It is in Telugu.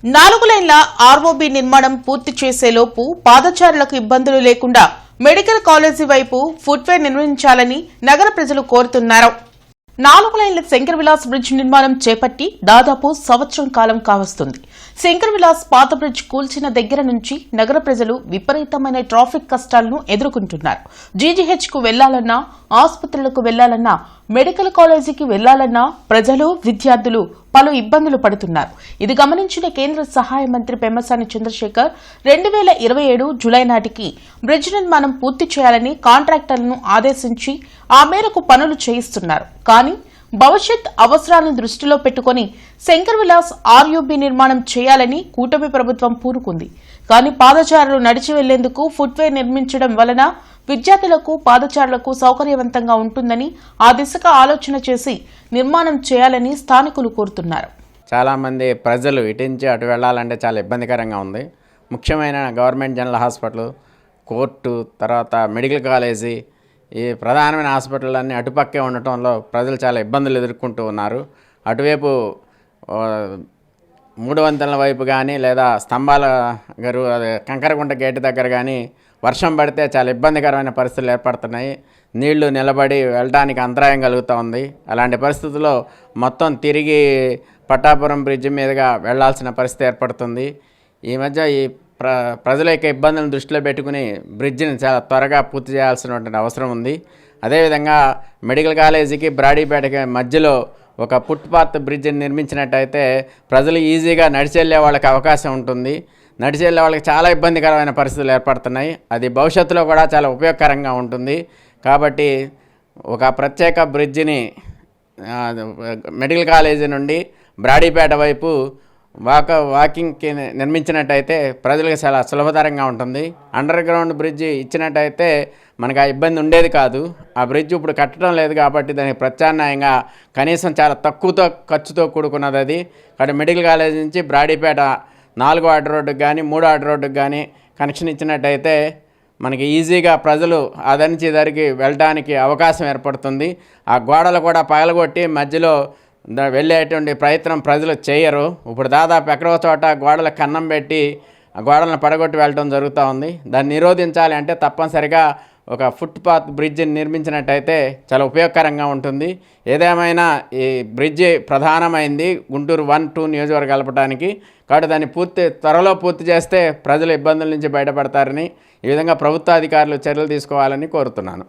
4 లైన్ల ఆర్ఓబీ నిర్మాణం పూర్తి చేసేలోపు పాదచారులకు ఇబ్బందులు లేకుండా మెడికల్ కాలేజీ వైపు ఫుట్వేర్ నిర్మించాలని నగర ప్రజలు కోరుతున్నారు. 4 లైన్ల శంకర్ విలాస్ బ్రిడ్జ్ నిర్మాణం చేపట్టి దాదాపు సంవత్సరం కాలం కావస్తుంది. శంకర్ విలాస్ పాత బ్రిడ్జ్ కూల్చిన దగ్గర నుంచి నగర ప్రజలు విపరీతమైన ట్రాఫిక్ కష్టాలను ఎదుర్కొంటున్నారు. జీజీహెచ్ కు వెళ్లాలన్నా, ఆసుపత్రులకు వెళ్లాలన్నా, మెడికల్ కాలేజీకి వెళ్లాలన్నా ప్రజలు, విద్యార్థులు పలు ఇబ్బందులు పడుతున్నారు. ఇది గమనించిన కేంద్ర సహాయ మంత్రి పెమ్మసాని చంద్రశేఖర్ 2027 జులై నాటికి బ్రిడ్జ్ నిర్మాణం పూర్తి చేయాలని కాంట్రాక్టర్లను ఆదేశించి ఆ మేరకు పనులు చేయిస్తున్నారు. కానీ భవిష్యత్ అవసరాలను దృష్టిలో పెట్టుకుని శంకర్ విలాస్ ఆర్యూబీ నిర్మాణం చేయాలని కూటమి ప్రభుత్వం పూనుకుంది. కానీ పాదచారులు నడిచి వెళ్లేందుకు ఫుట్వేర్ నిర్మించడం వలన విద్యార్థులకు, పాదచారులకు సౌకర్యవంతంగా ఉంటుందని ఆ దిశగా ఆలోచన చేసి నిర్మాణం చేయాలని స్థానికులు కోరుతున్నారు. చాలామంది ప్రజలు ఇటు నుంచి అటు వెళ్ళాలంటే చాలా ఇబ్బందికరంగా ఉంది. ముఖ్యమైన గవర్నమెంట్ జనరల్ హాస్పిటల్, కోర్టు, తర్వాత మెడికల్ కాలేజీ, ఈ ప్రధానమైన హాస్పిటల్ అటుపక్కే ఉండటంలో ప్రజలు చాలా ఇబ్బందులు ఎదుర్కొంటూ ఉన్నారు. అటువైపు 3 వంతెనల వైపు కానీ లేదా స్తంభాల గారు కంకరగుంట గేటు దగ్గర కానీ వర్షం పడితే చాలా ఇబ్బందికరమైన పరిస్థితులు ఏర్పడుతున్నాయి. నీళ్లు నిలబడి వెళ్ళడానికి అంతరాయం కలుగుతూ ఉంది. అలాంటి పరిస్థితుల్లో మొత్తం తిరిగి పట్టాపురం బ్రిడ్జ్ మీదుగా వెళ్లాల్సిన పరిస్థితి ఏర్పడుతుంది. ఈ మధ్య ఈ ప్రజల యొక్క ఇబ్బందులను దృష్టిలో పెట్టుకుని బ్రిడ్జిని చాలా త్వరగా పూర్తి చేయాల్సినటువంటి అవసరం ఉంది. అదేవిధంగా మెడికల్ కాలేజీకి, బ్రాడీపేటకి మధ్యలో ఒక ఫుట్పాత్ బ్రిడ్జిని నిర్మించినట్టయితే ప్రజలు ఈజీగా నడిచి వెళ్ళే వాళ్ళకి అవకాశం ఉంటుంది. నడిచి వెళ్ళే వాళ్ళకి చాలా ఇబ్బందికరమైన పరిస్థితులు ఏర్పడుతున్నాయి. అది భవిష్యత్తులో కూడా చాలా ఉపయోగకరంగా ఉంటుంది. కాబట్టి ఒక ప్రత్యేక బ్రిడ్జిని మెడికల్ కాలేజీ నుండి బ్రాడీపేట వైపు వాకింగ్కి నిర్మించినట్టయితే ప్రజలకు చాలా సులభతరంగా ఉంటుంది. అండర్ గ్రౌండ్ బ్రిడ్జి ఇచ్చినట్టయితే మనకు ఆ ఇబ్బంది ఉండేది కాదు. ఆ బ్రిడ్జ్ ఇప్పుడు కట్టడం లేదు కాబట్టి దానికి ప్రత్యామ్నాయంగా కనీసం చాలా తక్కువతో ఖర్చుతో కూడుకున్నది అది. కాబట్టి మెడికల్ కాలేజ్ నుంచి బ్రాడీపేట 4వ వార్డు రోడ్డుకి కానీ 3వ వార్డు రోడ్డుకి కానీ కనెక్షన్ ఇచ్చినట్టయితే మనకి ఈజీగా ప్రజలు అదరించి ఇదరికి వెళ్ళడానికి అవకాశం ఏర్పడుతుంది. ఆ గోడలు కూడా పగలగొట్టి మధ్యలో వెళ్ళేటువంటి ప్రయత్నం ప్రజలు చేయరు. ఇప్పుడు దాదాపు ఎక్కడో చోట గోడలకు కన్నం పెట్టి ఆ గోడలను పడగొట్టి వెళ్ళడం జరుగుతూ ఉంది. దాన్ని నిరోధించాలి అంటే తప్పనిసరిగా ఒక ఫుట్పాత్ బ్రిడ్జిని నిర్మించినట్టయితే చాలా ఉపయోగకరంగా ఉంటుంది. ఏదేమైనా ఈ బ్రిడ్జి ప్రధానమైంది గుంటూరు 1, 2 నియోజకవర్గాలు కలపడానికి. కాబట్టి దాన్ని త్వరలో పూర్తి చేస్తే ప్రజలు ఇబ్బందుల నుంచి బయటపడతారని, ఈ విధంగా ప్రభుత్వ అధికారులు చర్యలు తీసుకోవాలని కోరుతున్నాను.